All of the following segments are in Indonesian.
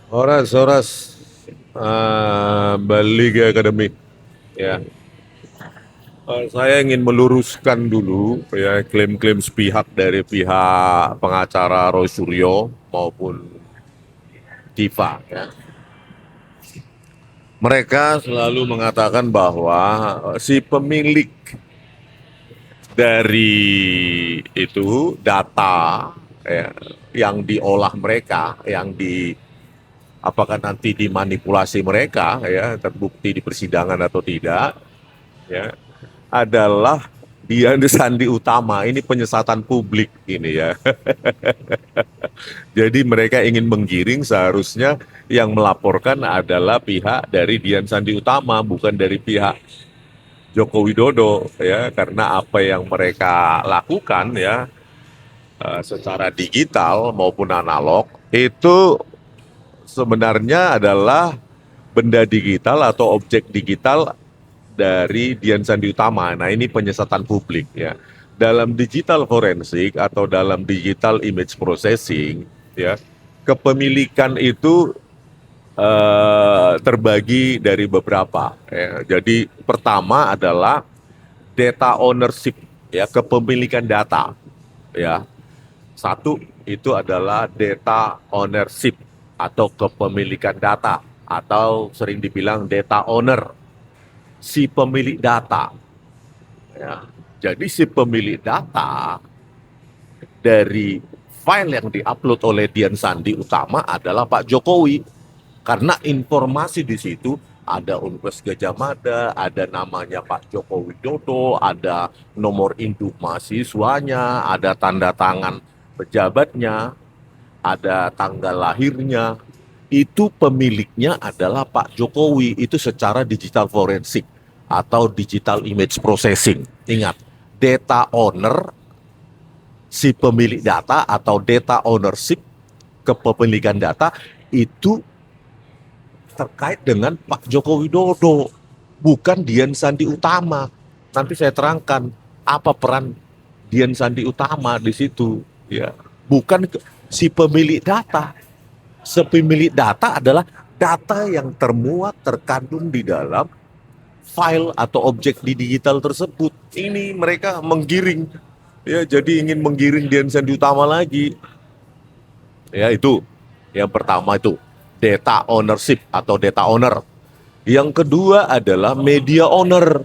Horas Bali Academy. Ya, saya ingin meluruskan dulu ya klaim-klaim sepihak dari pihak pengacara Roy Suryo maupun Diva. Ya. Mereka selalu mengatakan bahwa si pemilik dari itu data ya, yang diolah mereka, yang di apakah nanti dimanipulasi mereka ya terbukti di persidangan atau tidak ya adalah dia sandi utama. Ini penyesatan publik ini ya. Jadi mereka ingin menggiring, seharusnya yang melaporkan adalah pihak dari Dian Sandi Utama, bukan dari pihak Joko Widodo ya, karena apa yang mereka lakukan ya secara digital maupun analog itu sebenarnya adalah benda digital atau objek digital dari Dian Sandi Utama. Nah, ini penyesatan publik ya. Dalam digital forensik atau dalam digital image processing ya, kepemilikan itu terbagi dari beberapa ya. Jadi pertama adalah data ownership ya, kepemilikan data ya. Satu itu adalah data ownership atau kepemilikan data atau sering dibilang data owner, si pemilik data ya. Jadi si pemilik data dari file yang diupload oleh Dian Sandi Utama adalah Pak Jokowi. Karena informasi di situ ada Universitas Gajah Mada, ada namanya Pak Joko Widodo, ada nomor induk mahasiswanya, ada tanda tangan pejabatnya, ada tanggal lahirnya. Itu pemiliknya adalah Pak Jokowi. Itu secara digital forensik atau digital image processing. Ingat, data owner, si pemilik data atau data ownership, kepemilikan data itu terkait dengan Pak Joko Widodo, bukan Dian Sandi Utama. Nanti saya terangkan apa peran Dian Sandi Utama di situ, ya. Bukan si pemilik data. Si pemilik data adalah data yang termuat terkandung di dalam file atau objek di digital tersebut. Ini mereka menggiring, ya. Jadi ingin menggiring Dian Sandi Utama lagi, ya. Itu yang pertama, itu data ownership atau data owner. Yang kedua adalah media owner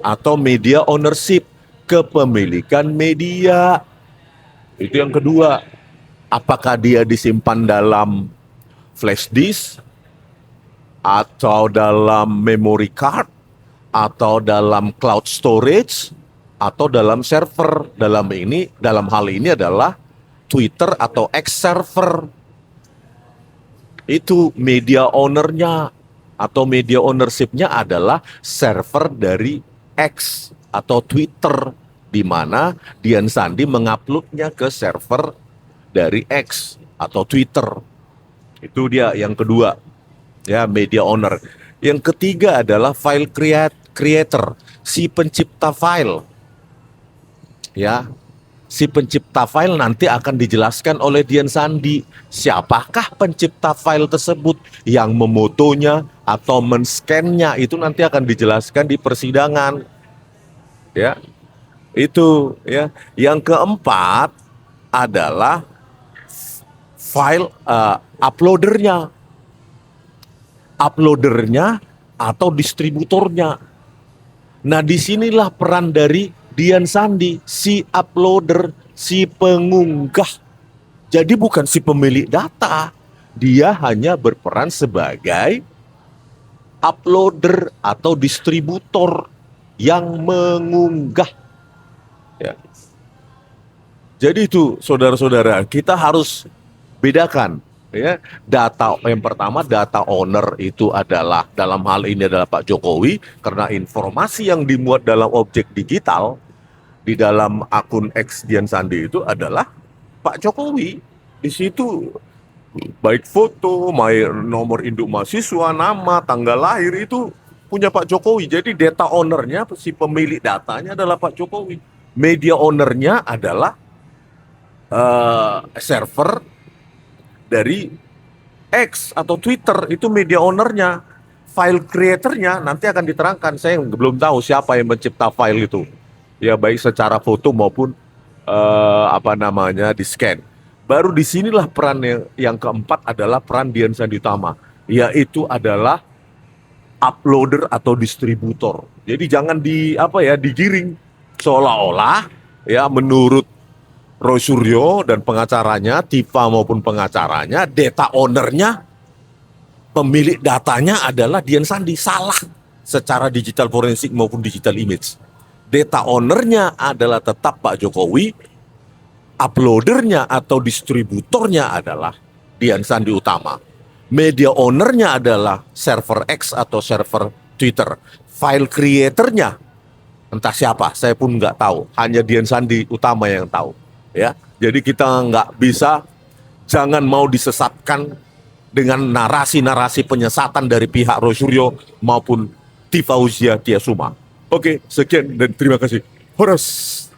atau media ownership, kepemilikan media. Itu yang kedua. Apakah dia disimpan dalam flash disk atau dalam memory card atau dalam cloud storage atau dalam server. Dalam hal ini adalah Twitter atau X server. Itu media ownernya atau media ownership-nya adalah server dari X atau Twitter, di mana Dian Sandi menguploadnya ke server dari X atau Twitter. Itu dia yang kedua, ya, media owner. Yang ketiga adalah file creator, si pencipta file, ya. Si pencipta file nanti akan dijelaskan oleh Dian Sandi. Siapakah pencipta file tersebut, yang memotonya atau men-scan-nya, itu nanti akan dijelaskan di persidangan. Ya, itu ya. Yang keempat adalah file uploadernya. Uploadernya atau distributornya. Nah, disinilah peran dari Dian Sandi, si uploader, si pengunggah. Jadi bukan si pemilik data, dia hanya berperan sebagai uploader atau distributor yang mengunggah. Ya. Jadi itu, saudara-saudara, kita harus bedakan, ya. Data yang pertama, data owner itu adalah, dalam hal ini adalah Pak Jokowi, karena informasi yang dimuat dalam objek digital di dalam akun X Dian Sandi itu adalah Pak Jokowi. Di situ baik foto, nomor induk mahasiswa, nama, tanggal lahir itu punya Pak Jokowi. Jadi data ownernya, si pemilik datanya adalah Pak Jokowi. Media ownernya adalah server dari X atau Twitter itu media ownernya, file creatornya nanti akan diterangkan. Saya belum tahu siapa yang mencipta file itu, ya baik secara foto maupun apa namanya di scan. Baru disinilah peran yang keempat adalah peran Dian Sandi Utama, yaitu adalah uploader atau distributor. Jadi jangan digiring seolah-olah ya menurut Roy Suryo dan pengacaranya, Tifa maupun pengacaranya, data ownernya, pemilik datanya adalah Dian Sandi. Salah secara digital forensik maupun digital image. Data ownernya adalah tetap Pak Jokowi, uploadernya atau distributornya adalah Dian Sandi Utama. Media ownernya adalah server X atau server Twitter. File creatornya entah siapa, saya pun nggak tahu. Hanya Dian Sandi Utama yang tahu. Ya, jadi kita nggak bisa, jangan mau disesatkan dengan narasi-narasi penyesatan dari pihak Roy Suryo maupun Tifauzia Tiasuma. Oke, sekian dan terima kasih. Horas.